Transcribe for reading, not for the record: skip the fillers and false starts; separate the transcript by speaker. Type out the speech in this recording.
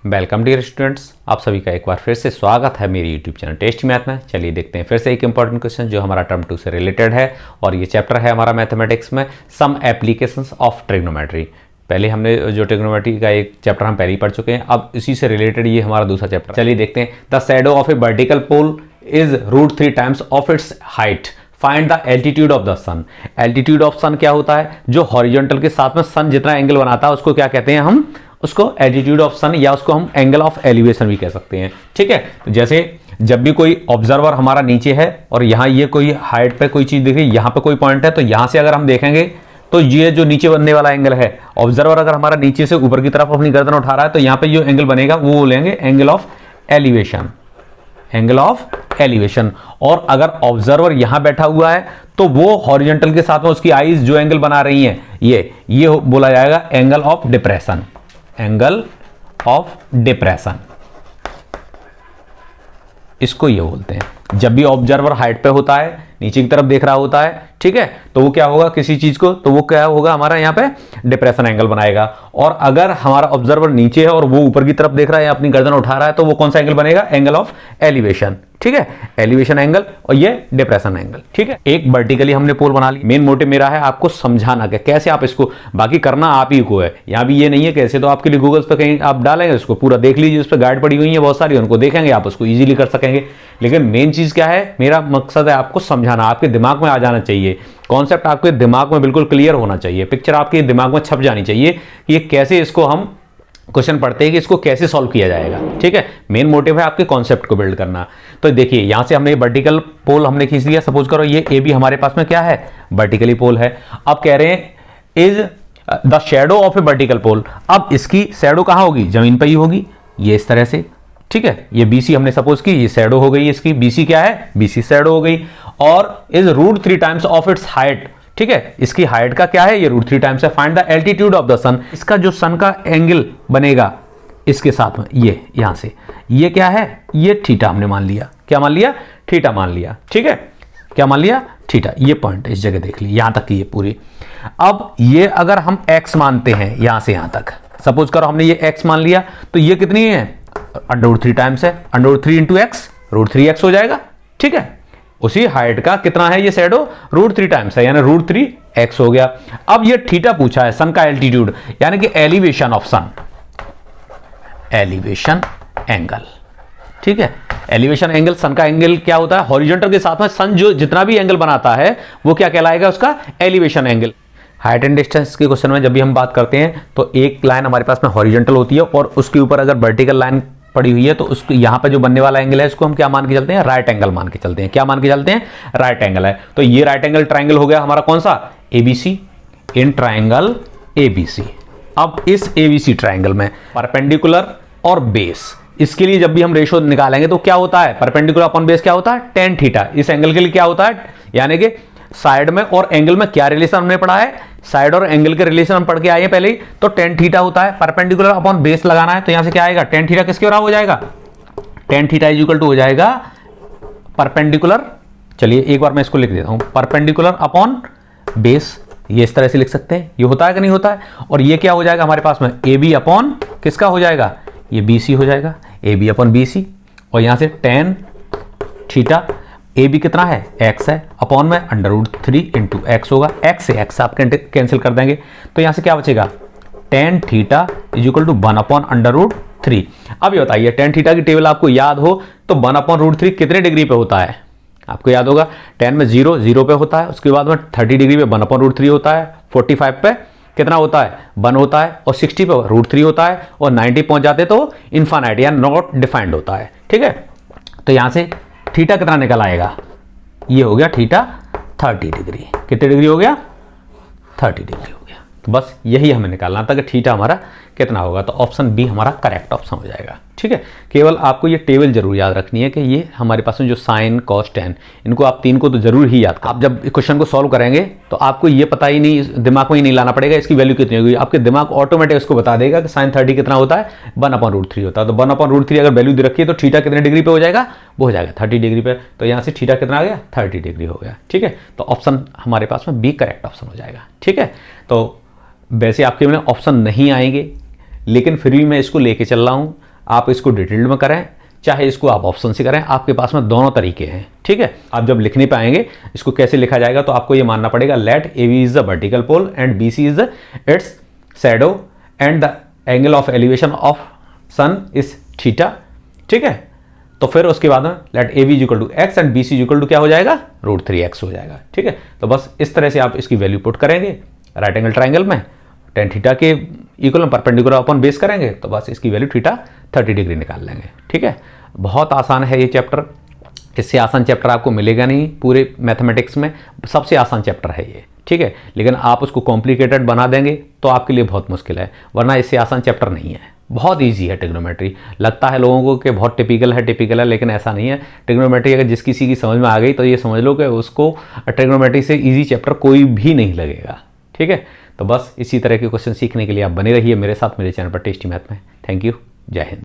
Speaker 1: Welcome dear students, आप सभी का एक बार फिर से स्वागत है मेरी यूट्यूब चैनल टेस्ट मैथ में। चलिए देखते हैं फिर से एक इंपॉर्टेंट क्वेश्चन जो हमारा टर्म 2 से रिलेटेड है और ये चैप्टर है हमारा मैथमेटिक्स में सम एप्लीकेशंस ऑफ ट्रिग्नोमेट्री। पहले हमने जो ट्रिग्नोमेट्री का एक चैप्टर हम पहले ही पढ़ चुके हैं, अब इसी से रिलेटेड ये हमारा दूसरा चैप्टर। चलिए देखते हैं। The shadow of a vertical pole is √3 times of its height, find the altitude of the sun. Altitude of sun क्या होता है? जो हॉरिजॉन्टल के साथ में सन जितना एंगल बनाता है उसको क्या कहते हैं? हम उसको एल्टीट्यूड ऑफ सन या उसको हम एंगल ऑफ एलिवेशन भी कह सकते हैं। ठीक है, तो जैसे जब भी कोई ऑब्जर्वर हमारा नीचे है और यहाँ ये कोई हाइट पे कोई चीज दिख रही है, यहाँ पे कोई पॉइंट है, तो यहाँ से अगर हम देखेंगे तो ये जो नीचे बनने वाला एंगल है, ऑब्जर्वर अगर हमारा नीचे से ऊपर की तरफ अपनी गर्दन उठा रहा है तो यहाँ पे जो एंगल बनेगा वो बोलेंगे angle of elevation, angle of elevation. और अगर ऑब्जर्वर यहां बैठा हुआ है तो वो हॉरिजॉन्टल के साथ में उसकी आईज जो एंगल बना रही हैं ये बोला जाएगा angle of depression, angle of depression, इसको ये बोलते हैं। जब भी ऑब्जर्वर हाइट पे होता है, नीचे की तरफ देख रहा होता है, ठीक है, तो वो क्या होगा किसी चीज को, तो वो क्या होगा हमारा यहाँ पे डिप्रेशन एंगल बनाएगा। और अगर हमारा ऑब्जर्वर नीचे है और वो ऊपर की तरफ देख रहा है या अपनी गर्दन उठा रहा है तो वो कौन सा एंगल बनेगा? Angle of elevation. ठीक है, एलिवेशन एंगल और ये डिप्रेशन एंगल। ठीक है, एक वर्टिकली हमने पोल बना ली। मेन मोटिव मेरा है आपको समझाना कि कैसे आप इसको, बाकी करना आप ही को है, यहाँ भी ये नहीं है कैसे, तो आपके लिए गूगल पे कहीं आप डालेंगे उसको पूरा देख लीजिए, उस पर गाइड पड़ी हुई है बहुत सारी, उनको देखेंगे आप उसको इजीली कर सकेंगे। लेकिन मेन चीज क्या है, मेरा मकसद है आपको समझाना, आपके दिमाग में आ जाना चाहिए, कॉन्सेप्ट आपके दिमाग में बिल्कुल क्लियर होना चाहिए, पिक्चर आपके दिमाग में छप जानी चाहिए कि ये कैसे, इसको हम क्वेश्चन पढ़ते हैं कि इसको कैसे सॉल्व किया जाएगा। ठीक है, मेन मोटिव है आपके कॉन्सेप्ट को बिल्ड करना। तो देखिए यहां से हमने वर्टिकल पोल हमने खींच लिया, सपोज करो ये ए बी हमारे पास में क्या है? वर्टिकली पोल है। अब कह रहे हैं is the shadow of a vertical pole. अब इसकी शैडो कहां होगी? जमीन पर ही होगी, ये इस तरह से। ठीक है, ये BC हमने सपोज की, ये शैडो हो गई इसकी, BC क्या है? BC शैडो हो गई। और is √3 times of its height. ठीक है, इसकी हाइट का क्या है? ये √3 टाइम्स है। Find the altitude of the sun. इसका जो सन का एंगल बनेगा इसके साथ में ये यहां से, ये क्या है? ये थीटा हमने मान लिया। क्या मान लिया? थीटा मान लिया। ठीक है, क्या मान लिया? थीटा। ये पॉइंट इस जगह देख ली, यहां तक की ये पूरी। अब ये अगर हम x मानते हैं यहां से यहां तक, सपोज करो हमने ये x मान लिया, तो ये कितनी है? √3 टाइम्स है, √3 इंटू एक्स, √3x हो जाएगा। ठीक है, उसी हाइट का कितना है ये शैडो? √3 टाइम्स है, यानी √3x हो गया। अब ये थीटा पूछा है, सन का एल्टीट्यूड यानी कि elevation of sun, elevation angle. ठीक है, एलिवेशन एंगल, सन का एंगल क्या होता है? हॉरिजॉन्टल के साथ में सन जो जितना भी एंगल बनाता है वो क्या कहलाएगा? उसका elevation angle. Height and distance के क्वेश्चन में जब भी हम बात करते हैं तो एक लाइन हमारे पास में हॉरिजॉन्टल होती है और उसके ऊपर अगर वर्टिकल लाइन पड़ी हुई है तो उसको यहाँ पे जो बनने वाला एंगल है इसको हम क्या मान के चलते हैं? राइट एंगल मान के चलते हैं। क्या मान के चलते हैं? राइट एंगल है। तो ये राइट एंगल ट्राइंगल हो गया हमारा कौन सा? ABC, in triangle ABC। अब इस ABC ट्राइंगल में परपेंडिकुलर और बेस, इसके लिए जब भी हम रेशो निकालेंगे तो क्या होता है? परपेंडिकुलर अपॉन बेस क्या होता है? tan theta. इस एंगल के लिए क्या होता है? यानी कि साइड में और एंगल में क्या रिलेशन हमने पढ़ा है? साइड और एंगल के रिलेशन हम पढ़ के आए हैं पहले ही। तो tan थीटा होता है, परपेंडिकुलर अपॉन बेस लगाना है तो यहां से क्या आएगा? tan थीटा किसके बराबर हो जाएगा? tan theta is equal to हो जाएगा परपेंडिकुलर, चलिए एक बार मैं इसको लिख देता हूं, परपेंडिकुलर अपॉन बेस। ये इस तरह से लिख सकते हैं। ये होता है कि नहीं होता है? और ये क्या हो जाएगा हमारे पास में? AB अपॉन किसका हो जाएगा? ये BC हो जाएगा, AB अपॉन BC। और यहां से tan थीटा, AB कितना है? x है, अपॉन में √3 इंटू एक्स होगा, x से x आप कैंसिल कर देंगे तो यहां से क्या बचेगा? tan theta is equal to 1 upon √3। अब ये बताइए tan थीटा की टेबल आपको याद हो तो 1 अपॉन √3 कितने डिग्री पे होता है? आपको याद होगा tan में 0 पे होता है, उसके बाद में 30 डिग्री पे 1 अपॉन √3 होता है, 45 पे कितना होता है? 1 होता है, और 60 पे √3 होता है, और 90 पहुंच जाते तो इनफाइनाइट या नॉट डिफाइंड होता है। ठीक है, तो यहां से थीटा कितना निकल आएगा? ये हो गया थीटा 30 डिग्री। कितने डिग्री हो गया? 30 डिग्री हो गया। तो बस यही हमें निकालना था कि थीटा हमारा कितना होगा, तो ऑप्शन बी हमारा करेक्ट ऑप्शन हो जाएगा। ठीक है, केवल आपको ये टेबल जरूर याद रखनी है कि ये हमारे पास में जो साइन कॉस टेन, इनको आप तीन को तो जरूर ही याद करें। आप जब क्वेश्चन को सॉल्व करेंगे तो आपको ये पता ही नहीं, दिमाग में ही नहीं लाना पड़ेगा इसकी वैल्यू कितनी होगी, आपके दिमाग ऑटोमेटिक इसको बता देगा कि साइन 30 कितना होता है? 1/√3 होता है। तो 1/√3 अगर वैल्यू दे रखी है तो थीटा कितने डिग्री पे हो जाएगा? वो हो जाएगा 30 डिग्री पे। तो यहाँ से थीटा कितना आ गया? 30 डिग्री हो गया। ठीक है, तो ऑप्शन हमारे पास में बी करेक्ट ऑप्शन हो जाएगा। ठीक है, तो वैसे आपके में ऑप्शन नहीं आएंगे, लेकिन फिर भी मैं इसको लेके चल रहा हूँ। आप इसको डिटेल्ड में करें चाहे इसको आप ऑप्शन से करें, आपके पास में दोनों तरीके हैं, ठीक है। आप जब लिखने पे आएंगे इसको कैसे लिखा जाएगा तो आपको ये मानना पड़ेगा let A B is the vertical pole and B C is its shadow and the angle of elevation of sun is theta, ठीक है। तो फिर उसके बाद में let A B is equal to x and B C is equal to क्या हो जाएगा, √3x हो जाएगा, ठीक है। तो बस इस तरह से आप इसकी वैल्यू पुट करेंगे राइट एंगल ट्राइंगल में, tan थीटा के इक्वल में परपेंडिकुलर अपन बेस करेंगे तो बस इसकी वैल्यू थीटा 30 डिग्री निकाल लेंगे, ठीक है। बहुत आसान है ये चैप्टर, इससे आसान चैप्टर आपको मिलेगा नहीं पूरे मैथमेटिक्स में, सबसे आसान चैप्टर है ये, ठीक है। लेकिन आप उसको कॉम्प्लिकेटेड बना देंगे तो आपके लिए बहुत मुश्किल है, वरना इससे आसान चैप्टर नहीं है, बहुत इजी है ट्रिग्नोमेट्री। लगता है लोगों को कि बहुत टिपिकल है, लेकिन ऐसा नहीं है। ट्रिग्नोमेट्री अगर जिस किसी की समझ में आ गई तो ये समझ लो कि उसको ट्रिग्नोमेट्री से इजी चैप्टर कोई भी नहीं लगेगा, ठीक है। तो बस इसी तरह के क्वेश्चन सीखने के लिए आप बने रहिए मेरे साथ, मेरे चैनल पर टेस्टी मैथ में। थैंक यू, जय हिंद।